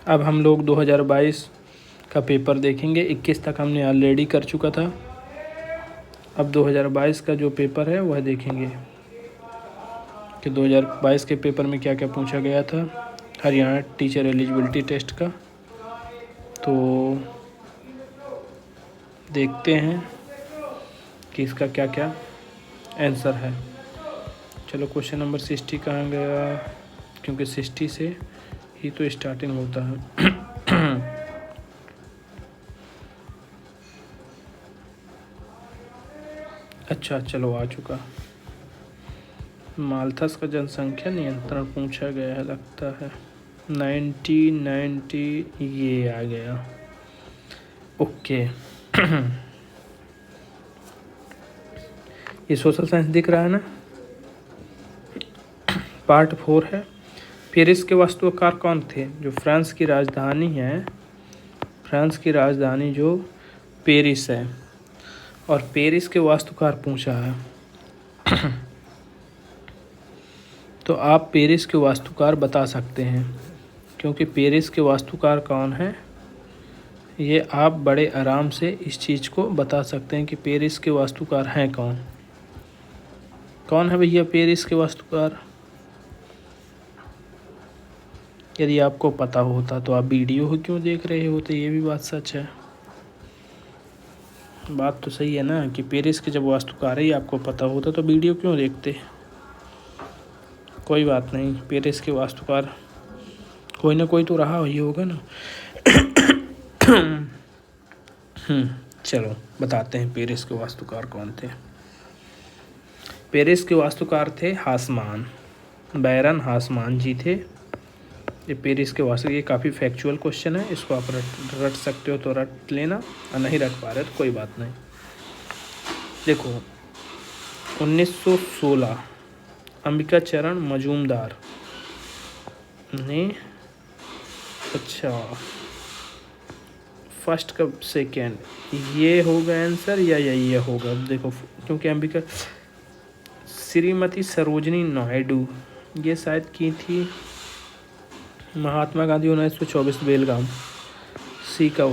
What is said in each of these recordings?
अब हम लोग 2022 का पेपर देखेंगे। 21 तक हमने ऑलरेडी कर चुका था। अब 2022 का जो पेपर है वह देखेंगे कि 2022 के पेपर में क्या क्या पूछा गया था हरियाणा टीचर एलिजिबिलिटी टेस्ट का। तो देखते हैं कि इसका क्या क्या आंसर है। चलो क्वेश्चन नंबर 60 कहाँ गया, क्योंकि 60 से ही तो स्टार्टिंग होता है। अच्छा चलो आ चुका। माल्थस का जनसंख्या नियंत्रण पूछा गया है लगता है। 90 ये आ गया। ओके। ये सोशल साइंस दिख रहा है ना। पार्ट 4 है। पेरिस के वास्तुकार कौन थे? जो फ्रांस की राजधानी है, फ्रांस की राजधानी जो पेरिस है, और पेरिस के वास्तुकार पूछा है। तो आप पेरिस के वास्तुकार बता सकते हैं, क्योंकि पेरिस के वास्तुकार कौन है ये आप बड़े आराम से इस चीज़ को बता सकते हैं कि पेरिस के वास्तुकार हैं कौन। कौन है भैया पेरिस के वास्तुकार? यदि आपको पता होता तो आप वीडियो क्यों देख रहे होते, ये भी बात सच है। बात तो सही है ना कि पेरिस के जब वास्तुकार ही आपको पता होता तो वीडियो क्यों देखते। कोई बात नहीं, पेरिस के वास्तुकार कोई ना कोई तो रहा ही होगा ना। चलो बताते हैं पेरिस के वास्तुकार कौन थे। पेरिस के वास्तुकार थे हासमान, बैरन हासमान जी थे। ये पेरिस के वास्तु, ये काफ़ी फैक्चुअल क्वेश्चन है, इसको आप रट सकते हो तो रट लेना, और नहीं रट पा रहे तो कोई बात नहीं। देखो 1916 अंबिका चरण मजूमदार ने, अच्छा फर्स्ट का सेकेंड ये होगा आंसर या ये होगा। देखो क्योंकि अंबिका, श्रीमती सरोजनी नायडू ये शायद की थी महात्मा गांधी 1924 बेलगाम। सी का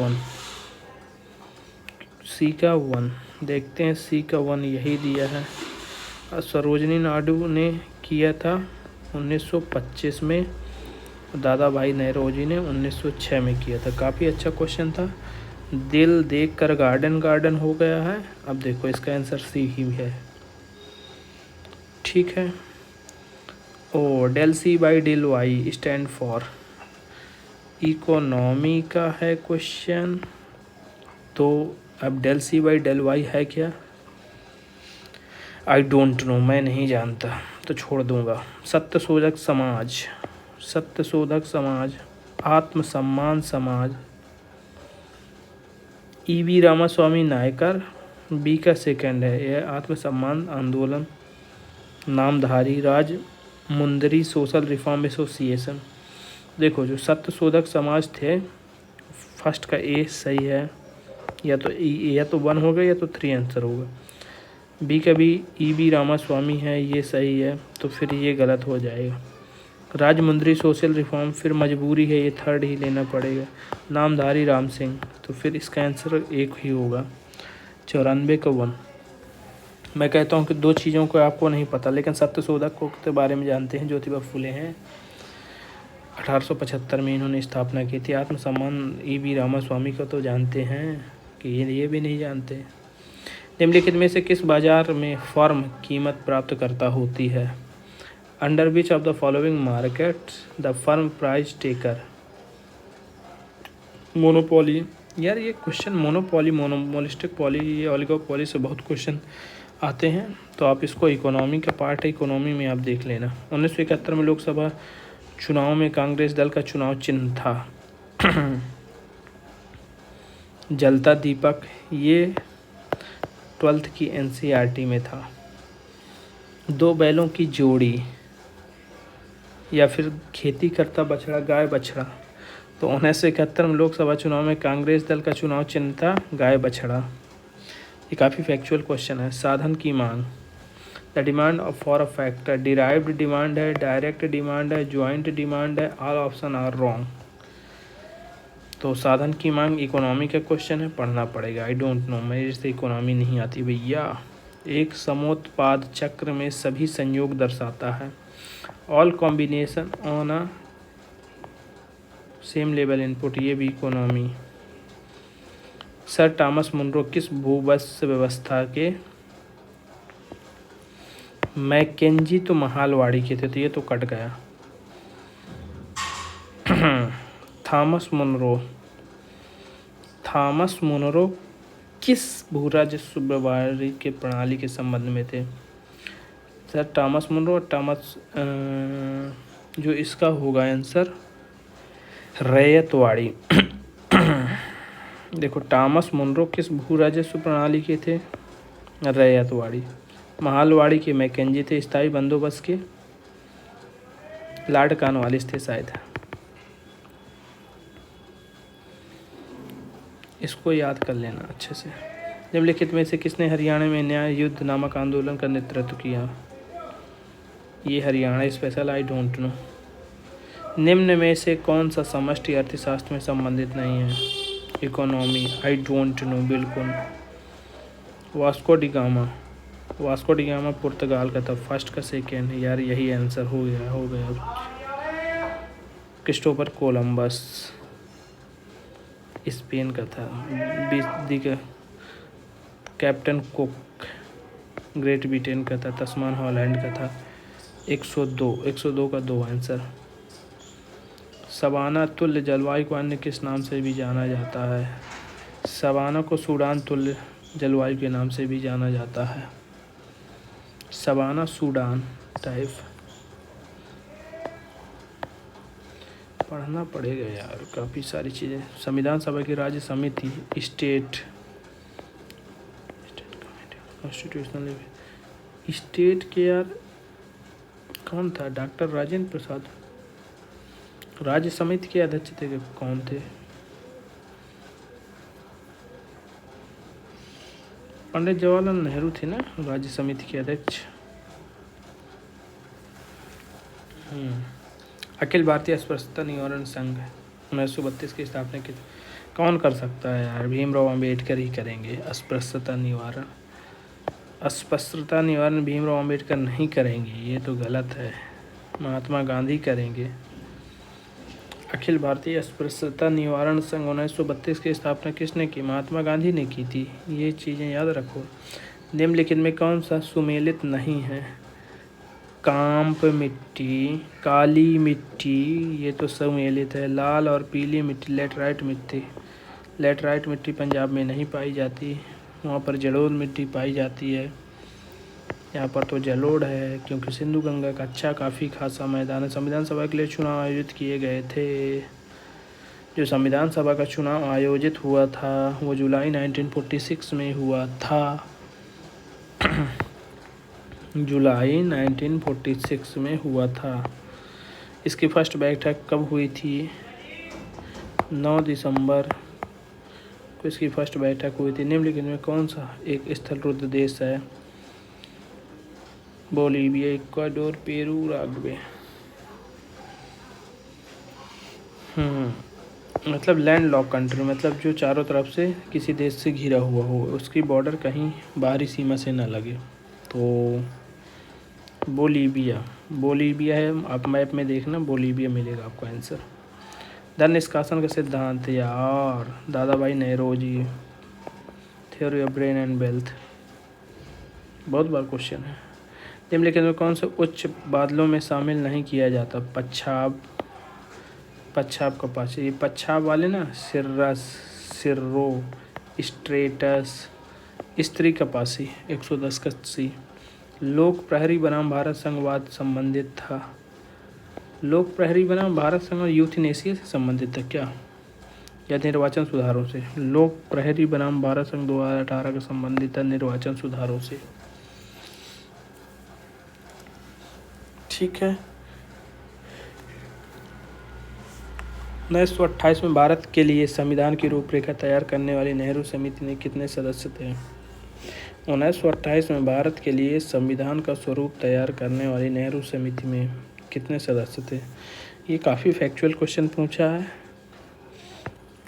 1 देखते हैं, सी का 1 यही दिया है। और सरोजनी नायडू ने किया था 1925 में, दादा भाई नौरोजी ने 1906 में किया था। काफ़ी अच्छा क्वेश्चन था। दिल देखकर गार्डन हो गया है। अब देखो इसका आंसर सी ही है, ठीक है। Oh del C by del Y stand for economy का है क्वेश्चन। तो अब del C by del Y है क्या? आई डोंट नो, मैं नहीं जानता तो छोड़ दूंगा। सत्यशोधक समाज, आत्मसम्मान समाज, ईवी रामास्वामी नायकर, बी का सेकंड है यह आत्मसम्मान आंदोलन, नामधारी राज मुंदरी सोशल रिफॉर्म एसोसिएशन। देखो जो सत्यशोधक समाज थे, फर्स्ट का ए सही है, या तो 1 होगा या तो 3 आंसर होगा। बी का भी ईवी रामास्वामी है, ये सही है, तो फिर ये गलत हो जाएगा। राजमुंदरी सोशल रिफॉर्म फिर मजबूरी है, ये थर्ड ही लेना पड़ेगा। नामधारी राम सिंह, तो फिर इसका आंसर 1 ही होगा। 94 का 1। मैं कहता हूँ कि 2 चीज़ों को आपको नहीं पता, लेकिन सत्यशोधक के बारे में जानते हैं। ज्योतिबा फुले हैं, 1875 में इन्होंने स्थापना की थी। आत्मसम्मान ईवी रामास्वामी को तो जानते हैं कि ये भी नहीं जानते। निम्नलिखित में से किस बाजार में फर्म कीमत प्राप्त करता होती है? Under which of the following market the firm price taker? Monopoly, यार ये question monopoly, monopolistic poly, oligopoly से बहुत क्वेश्चन आते हैं, तो आप इसको इकोनॉमी का पार्ट है, इकोनॉमी में आप देख लेना। 1971 में लोकसभा चुनाव में कांग्रेस दल का चुनाव चिन्ह था जलता दीपक, ये 12th की NCERT में था। 2 बैलों की जोड़ी, या फिर खेती करता बछड़ा गाय बछड़ा। तो 1971 में लोकसभा चुनाव में कांग्रेस दल का चुनाव चिन्ह था गाय बछड़ा। ये काफ़ी फैक्चुअल क्वेश्चन है। साधन की मांग, the demand for a factor, derived demand है, डायरेक्ट डिमांड है, ज्वाइंट डिमांड है, ऑल ऑप्शन आर रॉन्ग। तो साधन की मांग इकोनॉमी का क्वेश्चन है, पढ़ना पड़ेगा। आई डोंट नो, मेरे से इकोनॉमी नहीं आती भैया। एक समोत्पाद चक्र में सभी संयोग दर्शाता है। All combination on a same level input, ये भी इकोनॉमी। सर थॉमस मुनरो किस भूबस व्यवस्था के? मैकेंजी तो महालवाड़ी के थे, तो ये तो कट गया। थॉमस मुनरो किस भू राजस्व व्यवहार के प्रणाली के संबंध में थे? सर थॉमस मुनरो, जो इसका होगा आंसर रैयतवाड़ी। देखो, थॉमस मुनरो किस भू राजस्व प्रणाली के थे? रैयतवाड़ी। महालवाड़ी के मैकेंजी थे स्थायी बंदोबस्त के। लॉर्ड कॉर्नवालिस थे शायद। इसको याद कर लेना अच्छे से। निम्नलिखित में से किसने हरियाणा में न्याय युद्ध नामक आंदोलन का नेतृत्व किया? ये Haryana special, I don't know. निम्न में से कौन सा समष्टि अर्थशास्त्र में संबंधित नहीं है? इकोनॉमी, आई डोंट नो बिल्कुल। वास्को डी गामा पुर्तगाल का था, फर्स्ट का सेकेंड, यार यही आंसर हो गया। क्रिस्टोफर कोलंबस स्पेन का था। कैप्टन कुक ग्रेट ब्रिटेन का था। तस्मान हॉलैंड का था। 102 का 2 आंसर। सवाना तुल्य जलवायु को अन्य किस नाम से भी जाना जाता है? सवाना को सूडान तुल्य जलवायु के नाम से भी जाना जाता है। Savanna Sudan type. पढ़ना पड़ेगा यार, काफ़ी सारी चीज़ें। संविधान सभा की राज्य समिति स्टेट कॉन्स्टिट्यूशनल स्टेट के यार कौन था? डॉक्टर राजेंद्र प्रसाद राज्य समिति के अध्यक्ष थे कि कौन थे? पंडित जवाहरलाल नेहरू थे ना राज्य समिति के अध्यक्ष। अखिल भारतीय अस्पृश्यता निवारण संघ 1932 की स्थापना की कौन कर सकता है यार? भीमराव अंबेडकर ही करेंगे। अस्पृश्यता निवारण भीमराव अंबेडकर नहीं करेंगे, ये तो गलत है। महात्मा गांधी करेंगे। अखिल भारतीय अस्पृश्यता निवारण संघ 1932 की स्थापना किसने की? महात्मा गांधी ने की थी। ये चीज़ें याद रखो। निम्नलिखित में कौन सा सुमेलित नहीं है? कांप मिट्टी, काली मिट्टी, ये तो सुमेलित है। लाल और पीली मिट्टी लेटराइट मिट्टी पंजाब में नहीं पाई जाती, वहाँ पर जलोढ़ मिट्टी पाई जाती है। यहाँ पर तो जलोढ़ है क्योंकि सिंधु गंगा का अच्छा काफ़ी खासा मैदान है। संविधान सभा के लिए चुनाव आयोजित किए गए थे। जो संविधान सभा का चुनाव आयोजित हुआ था वो जुलाई 1946 में हुआ था। जुलाई 1946 में हुआ था। इसकी फर्स्ट बैठक कब हुई थी? 9 दिसंबर को इसकी फर्स्ट बैठक हुई थी। निम्नलिखित में कौन सा एक स्थल रुद्ध देश है? Bolivia, Ecuador, Peru, Uruguay. मतलब लैंड लॉक कंट्री, मतलब जो चारों तरफ से किसी देश से घिरा हुआ हो, उसकी बॉर्डर कहीं बाहरी सीमा से न लगे। तो बोलीविया है। आप मैप में देखना, बोलीविया मिलेगा आपको आंसर। धन निष्कासन का सिद्धांत यार, दादा भाई Nehruji. Theory of brain and wealth, बहुत बार क्वेश्चन है। निम्नलिखित में कौन से उच्च बादलों में शामिल नहीं किया जाता? पच्छाब कपास, ये पच्छाब वाले ना, सिर्रस, सिर्रो, स्ट्रेटस, स्त्री कपासी। 110 का सी। लोक प्रहरी बनाम भारत संघवाद संबंधित था। लोक प्रहरी बनाम भारत संघ और यूथनेसिया से संबंधित था क्या, या निर्वाचन सुधारों से? लोक प्रहरी बनाम भारत संघ 2018 का संबंधित था निर्वाचन सुधारों से। ठीक है। 1928 में भारत के लिए संविधान की रूपरेखा तैयार करने वाली नेहरू समिति में कितने सदस्य थे? 1928 में भारत के लिए संविधान का स्वरूप तैयार करने वाली नेहरू समिति में कितने सदस्य थे? ये काफ़ी फैक्चुअल क्वेश्चन पूछा है।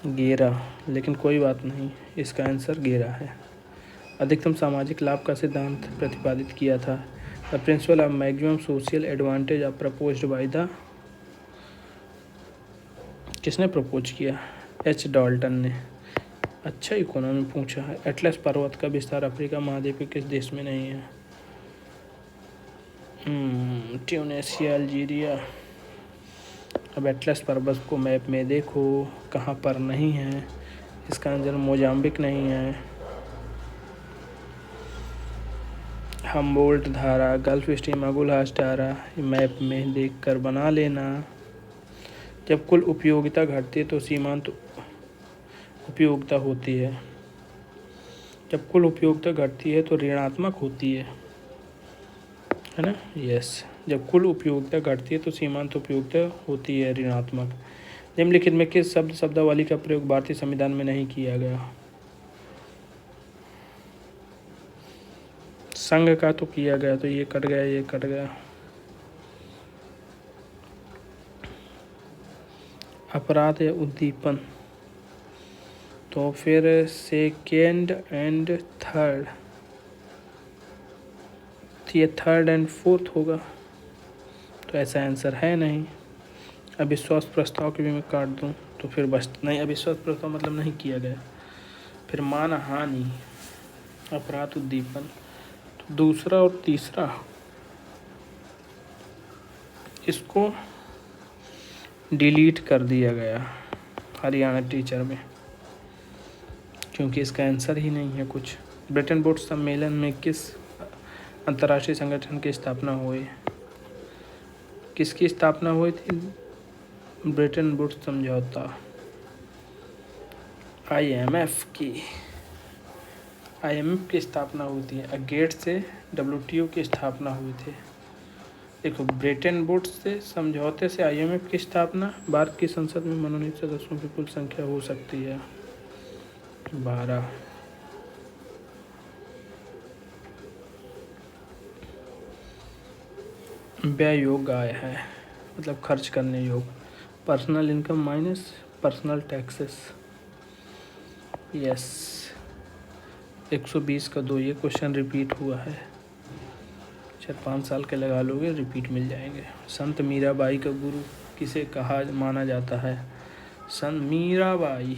गेरा, लेकिन कोई बात नहीं, इसका आंसर गेरा है। अधिकतम सामाजिक लाभ का सिद्धांत प्रतिपादित किया था। The principle of maximum social advantage of proposed by the, किसने प्रपोज किया? एच डाल्टन ने। अच्छा इकोनॉमी पूछा है। एटलस पर्वत का विस्तार अफ्रीका महाद्वीप के किस देश में नहीं है? Tunisia, Algeria. अब एटलस पर्वत को मैप में देखो कहाँ पर नहीं है। इसका आंसर मोजाम्बिक नहीं है। हम्बोल्ट धारा, गल्फ स्ट्रीम, अगुलहास धारा मैप में देखकर बना लेना। जब कुल उपयोगिता घटती है तो सीमांत उपयोगिता होती है। जब कुल उपयोगिता घटती है तो ऋणात्मक होती है ना? यस। जब कुल उपयोगिता घटती है तो सीमांत उपयोगिता होती है ऋणात्मक। निम्नलिखित में किस शब्दावली का प्रयोग भारतीय संविधान में नहीं किया गया? संघ का तो किया गया, तो ये कट गया, ये कट गया। अपराध या उद्दीपन, तो फिर सेकेंड एंड थर्ड, तो ये थर्ड एंड फोर्थ होगा, तो ऐसा आंसर है नहीं। अविश्वास प्रस्ताव की भी मैं काट दूं तो फिर बस नहीं, अविश्वास प्रस्ताव मतलब नहीं किया गया। फिर मानहानि, अपराध, उद्दीपन, तो दूसरा और तीसरा इसको डिलीट कर दिया गया हरियाणा टीचर में, क्योंकि इसका आंसर ही नहीं है कुछ। ब्रिटेन वुड्स सम्मेलन में किस अंतर्राष्ट्रीय संगठन की स्थापना हुई? किसकी स्थापना हुई थी? ब्रिटेन वुड्स समझौता, IMF की। IMF की स्थापना हुई थी। गेट से WTO की स्थापना हुई थी। देखो, ब्रिटेन वुड्स से समझौते से IMF की स्थापना। भारत की संसद में मनोनीत सदस्यों की कुल संख्या हो सकती है 12। व्यय योग्य आय है, मतलब खर्च करने योग्य। Personal income minus personal taxes. Yes. 120 का 2, ये क्वेश्चन रिपीट हुआ है। 4-5 साल के लगा लोगे, रिपीट मिल जाएंगे। संत मीराबाई का गुरु किसे कहा माना जाता है? संत मीराबाई,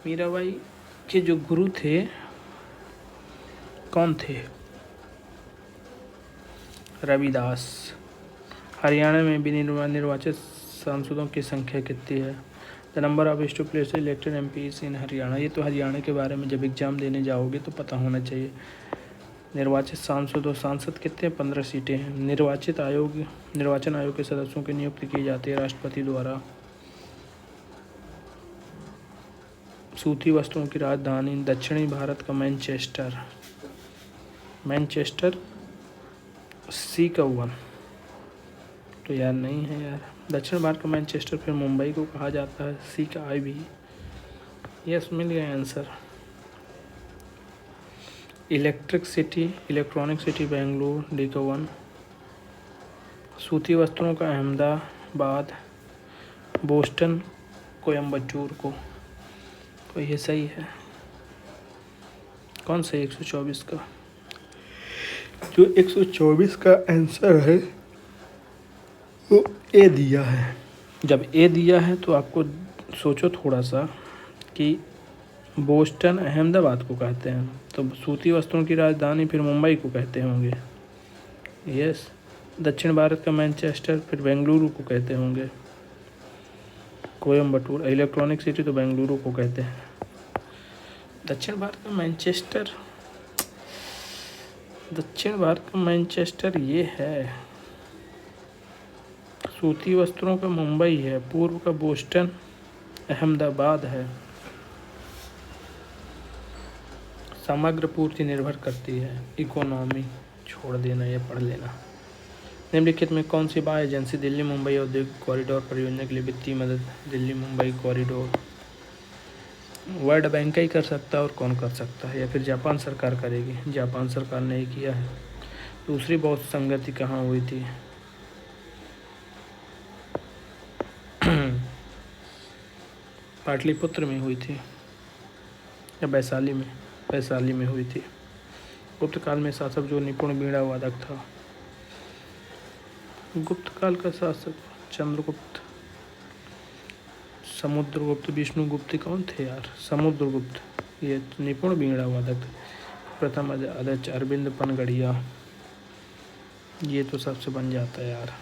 मीराबाई के जो गुरु थे कौन थे? रविदास। हरियाणा में भी निर्वाचित सांसदों की संख्या कितनी है? The number of to place elected MPs in Haryana. ये तो हरियाणा के बारे में जब एग्ज़ाम देने जाओगे तो पता होना चाहिए। निर्वाचित सांसद और सांसद कितने? 15 सीटें हैं। निर्वाचन आयोग के सदस्यों की नियुक्ति की जाती है राष्ट्रपति द्वारा। सूती वस्त्रों की राजधानी दक्षिणी भारत का मैनचेस्टर। मैनचेस्टर सी का 1, तो यार नहीं है यार। दक्षिण भारत का मैनचेस्टर फिर मुंबई को कहा जाता है, सी का I भी। यस, मिल गया answer. Electronic city Bengaluru, D का 1। सूती वस्त्रों का अहमदाबाद, बोस्टन, कोयम्बटूर को, तो ये सही है। कौन सा 124 का? जो 124 का आंसर है वो ए दिया है। जब ए दिया है तो आपको सोचो थोड़ा सा कि बोस्टन अहमदाबाद को कहते हैं, तो सूती वस्त्रों की राजधानी फिर मुंबई को कहते होंगे। यस। दक्षिण भारत का मैनचेस्टर फिर बेंगलुरु को कहते होंगे। कोयम्बटूर इलेक्ट्रॉनिक सिटी तो बेंगलुरु को कहते हैं। दक्षिण भारत का मैनचेस्टर, दक्षिण भारत का मैनचेस्टर ये है। सूती वस्त्रों का मुंबई है, पूर्व का बोस्टन अहमदाबाद है। समग्र पूर्ति निर्भर करती है। इकोनॉमी छोड़ देना, ये पढ़ लेना। निम्नलिखित में कौन सी बाह्य एजेंसी दिल्ली मुंबई औद्योगिक कॉरिडोर परियोजना के लिए वित्तीय मदद? Delhi Mumbai corridor World Bank ही कर सकता है, और कौन कर सकता है? या फिर जापान सरकार करेगी? जापान सरकार ने ही किया है। दूसरी बहुत संगति कहाँ हुई थी? पाटलिपुत्र में हुई थी या वैशाली में? वैशाली में हुई थी। गुप्त काल में शासक जो निपुण बीड़ा वादक था? गुप्त काल का शासक चंद्रगुप्त, समुद्रगुप्त, विष्णुगुप्त, कौन थे यार? समुद्रगुप्त, ये निपुण बीड़ा वादक। प्रथम अध्यक्ष अरविंद पनगढ़िया, ये तो सबसे बन जाता है यार।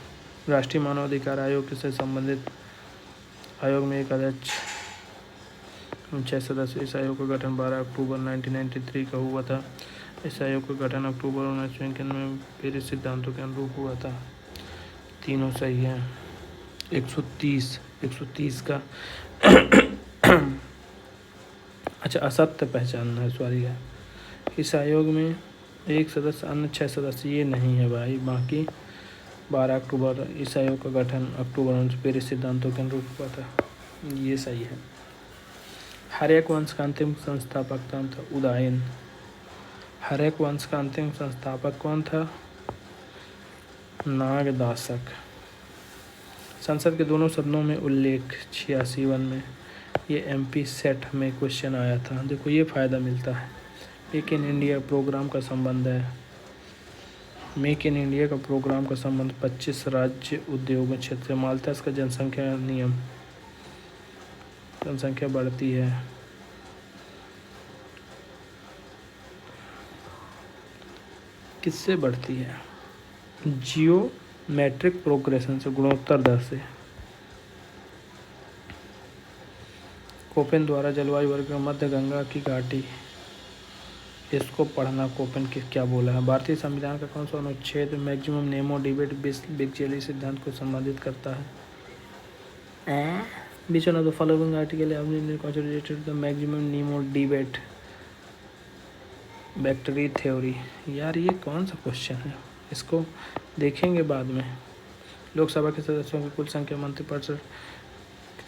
राष्ट्रीय मानवाधिकार आयोग से संबंधित आयोग में एक अध्यक्ष 6 सदस्य। इस आयोग का गठन 12 अक्टूबर 1993 का हुआ था। इस आयोग का गठन अक्टूबर 1991 में पेरिस सिद्धांतों के अनुरूप हुआ था। तीनों सही है। 130 का अच्छा, असत्य पहचानना है, सॉरी है। इस आयोग में एक सदस्य, अन्य 6 सदस्य, ये नहीं है भाई। बाकी 12 अक्टूबर, इस आयोग का गठन अक्टूबर में पेरिस सिद्धांतों के अनुरूप हुआ था, ये सही है। हर्यक वंश का अंतिम संस्थापक कौन था? उदयन। हर्यक वंश का अंतिम संस्थापक कौन था? नागदासक। संसद के दोनों सदनों में उल्लेख 86 में, ये MP सेट में क्वेश्चन आया था। देखो ये फ़ायदा मिलता है। मेक इन इंडिया प्रोग्राम का संबंध है। मेक इन इंडिया का प्रोग्राम का संबंध 25 राज्य उद्योग क्षेत्र से। माल्थस का जनसंख्या नियम, जनसंख्या बढ़ती है। किससे बढ़ती है? जियोमेट्रिक प्रोग्रेशन से, गुणोत्तर दर से। कोपेन द्वारा जलवायु वर्ग में मध्य गंगा की घाटी, इसको पढ़ना कोपेन के क्या बोला है। भारतीय संविधान का कौन सा अनुच्छेद मैक्सिमम नेमो डिबेट बिगचेली सिद्धांत को संबंधित करता है? Which one of the following article have been considered the maximum Nemo debate bacteria theory? यार ये कौन सा क्वेश्चन है, इसको देखेंगे बाद में। लोकसभा के सदस्यों की कुल संख्या मंत्रिपरिषद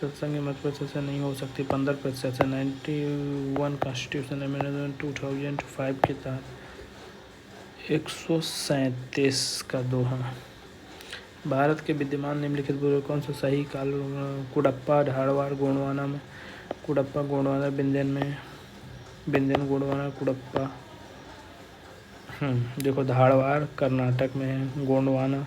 संघ मंत्रिपरिषद से नहीं हो सकती 15% से। 91 कॉन्स्टिट्यूशन अमेंडमेंट 2005 के तहत 137 का दोहा। भारत के विद्यमान निम्नलिखित पूर्व कौन सा सही काल? कुडप्पा, धारवाड़, गोंडवाना में। कुडप्पा, गोंडवाना, बिंदन, गोंडवाना, कुडप्पा। देखो धारवाड़ कर्नाटक में है, गोंडवाना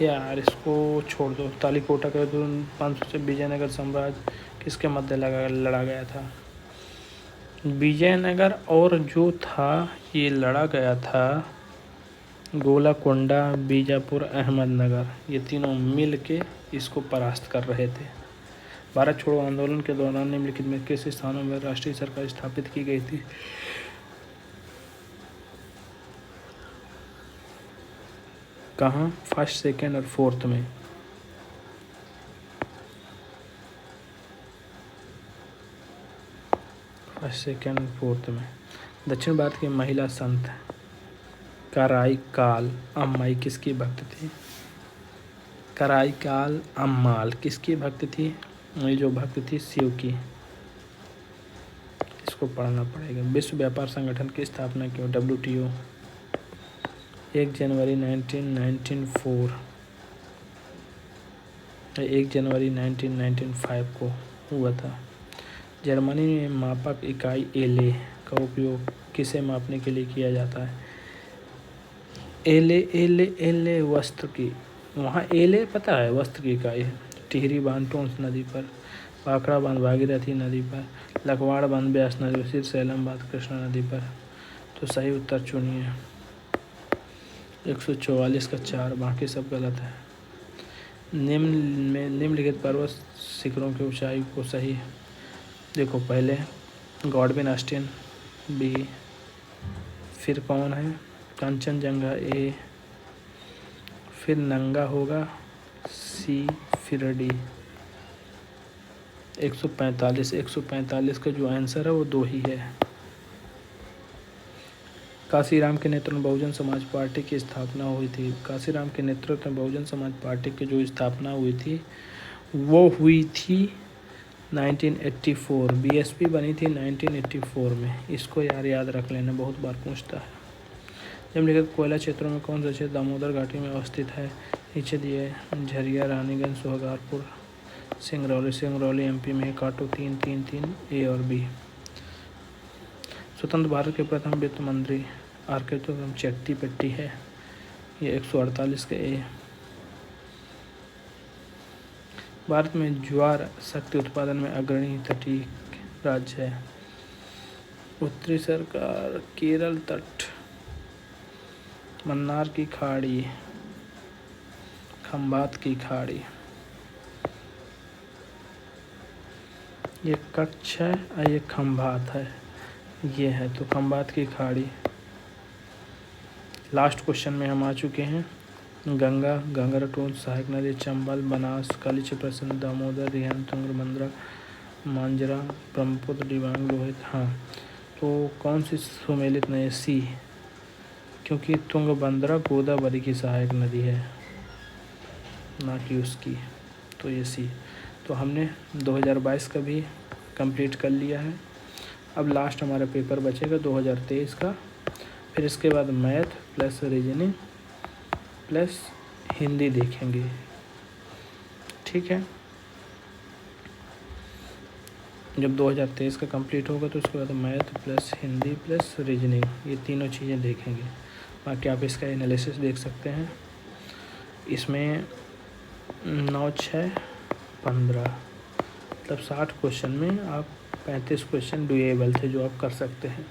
यार इसको छोड़ दो। तालीकोटा का युद्ध 500 से विजयनगर साम्राज्य किसके मध्य लड़ा गया था? विजयनगर और जो था ये लड़ा गया था गोलाकोंडा, बीजापुर, अहमदनगर, ये तीनों मिल के इसको परास्त कर रहे थे। भारत छोड़ो आंदोलन के दौरान निम्नलिखित में किस स्थानों में राष्ट्रीय सरकार स्थापित की गई थी? कहाँ? फर्स्ट, सेकेंड और फोर्थ में। फर्स्ट, सेकेंड और फोर्थ में। दक्षिण भारत की महिला संत कराईकाल अम्माई किसकी भक्त थी? कराईकाल अम्माल किसकी भक्त थी? ये जो भक्त थी शिव की। इसको पढ़ना पड़ेगा। विश्व व्यापार संगठन की स्थापना क्यों? WTO 1 जनवरी 1994 1 जनवरी 1995 को हुआ था। जर्मनी में मापक इकाई एले का उपयोग किसे मापने के लिए किया जाता है? एले वस्त्र की, वहाँ एले पता है वस्त्र की इकाई है। टिहरी बांध टोंस नदी पर, भाखड़ा बांध भागीरथी नदी पर, लखवाड़ बांध ब्यास नदी पर, सैलम बांध कृष्णा नदी पर। तो सही उत्तर चुनिए। 144 का 4, बाकी सब गलत है। निम्नलिखित पर्वत शिखरों की ऊंचाई को सही। देखो पहले गॉडविन ऑस्टिन B, फिर कौन है? कंचनजंगा A, फिर नंगा होगा C, फिर D। 145 का जो आंसर है वो 2 ही है। काशीराम के नेतृत्व में बहुजन समाज पार्टी की स्थापना हुई थी। काशीराम के नेतृत्व में बहुजन समाज पार्टी की जो स्थापना हुई थी वो हुई थी 1984। BSP बनी थी 1984 में। इसको यार याद रख लेना, बहुत बार पूछता है। निम्नलिखित कोयला क्षेत्रों में कौन सा क्षेत्र दामोदर घाटी में अवस्थित है? नीचे दिए झरिया, रानीगंज, सुहागपुर, सिंगरौली एमपी में, काटो 3-3-3 ए और बी। स्वतंत्र भारत के प्रथम वित्त मंत्री आर.के. चट्टीपट्टी है, ये 148 के ए। भारत में ज्वार शक्ति उत्पादन में अग्रणी तटीय राज्य है। उत्तरी सरकार, केरल तट, मन्नार की खाड़ी, खंभात की खाड़ी। ये कच्छ है और ये खंभात है, ये है तो खंभात की खाड़ी। लास्ट क्वेश्चन में हम आ चुके हैं। गंगा, गंगारटोल, सहायक नदी, चंबल, बनास, कालीची, प्रसिद्ध, दामोदर, रिहंद, तुंगभद्रा, मांजरा, ब्रह्मपुत्र, दिबांग, लोहित। हाँ, तो कौन सी सुमेलित नदी? सी, क्योंकि तुंगभद्रा गोदावरी की सहायक नदी है, ना कि उसकी, तो ये सी। तो हमने 2022 का भी कंप्लीट कर लिया है। अब लास्ट हमारा पेपर बचेगा 2023 का, फिर इसके बाद math plus reasoning plus Hindi देखेंगे, ठीक है। जब 2023 का कंप्लीट होगा तो उसके बाद math plus Hindi plus reasoning, ये तीनों चीज़ें देखेंगे। बाकी आप इसका एनालिसिस देख सकते हैं। इसमें 9, 6, 15 मतलब 60 क्वेश्चन में आप 35 क्वेश्चन डुएबल थे जो आप कर सकते हैं।